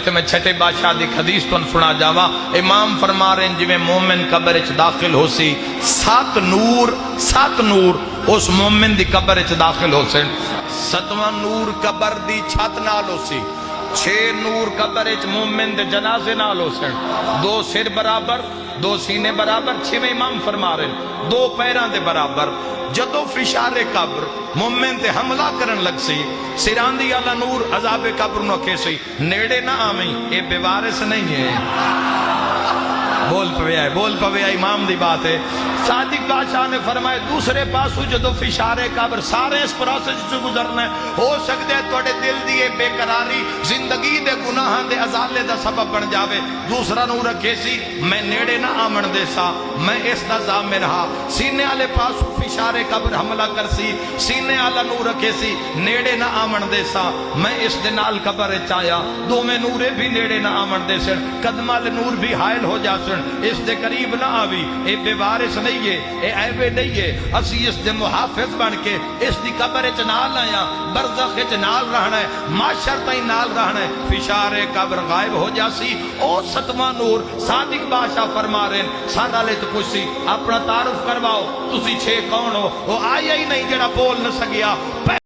تے میں چھٹے بادشاہ دی حدیث تو سنا جاوا. امام فرما رہے ہیں جویں مومن قبر اچ داخل ہو سی 7 نور اس مومن دی قبر اچ داخل ہو سن. 7واں نور قبر دی چھت نال ہو سی. 6 نور قبر اچ مومن دے جنازے نال ہو سن. 2 سر برابر 2 سینے برابر. 6ویں امام فرما رہے ہیں 2 پیراں دے برابر. جدو فشار قبر مومن تے حملہ کرن لگ سی سراندی اللہ نور عذاب قبر نو کہے سی نیڑے نہ آویں اے بے وارث نہیں ہے. بول پوے آئے امام دی بات ہے. صادق بادشاہ نے فرمایا دوسرے پاسو جدو فشار قبر سارے اس پروسیس سے گزرنا ہے. ہو سکتے ہے توڑے دل دی بے قراری زندگی دے گناہاں دے ازالے دا سبب بن جاوے. دوسرا نور رکھے سی میں نیڑے نہ آمن دے سا میں اس دا ضامن ہا. سینے والے پاسو فشار قبر حملہ کر سی سینے والا نور رکھے سی نیڑے نہ آمن دے سا میں اس دے نال قبر چایا. دوویں نورے بھی نیڑے نہ آمن دے سن. قدم والے نور بھی حائل ہو جا سن. اس دے قریب نہ آوی اے بے وارث نہیں ہے اے عیبے نہیں ہے. اسی اس دے محافظ بن کے اس دی قبر اچ نال آیا برزخ اچ نال رہنا ہے معاشر تائیں نال رہنا ہے. فشار قبر غائب ہو جاسی. او 7واں نور صادق بادشاہ فرما رہے ہیں ساڈا لے تو پوچھ سی اپنا تعارف کرواؤ تسی 6 کون ہو. وہ آیا ہی نہیں جڑا بول نہ سکیا.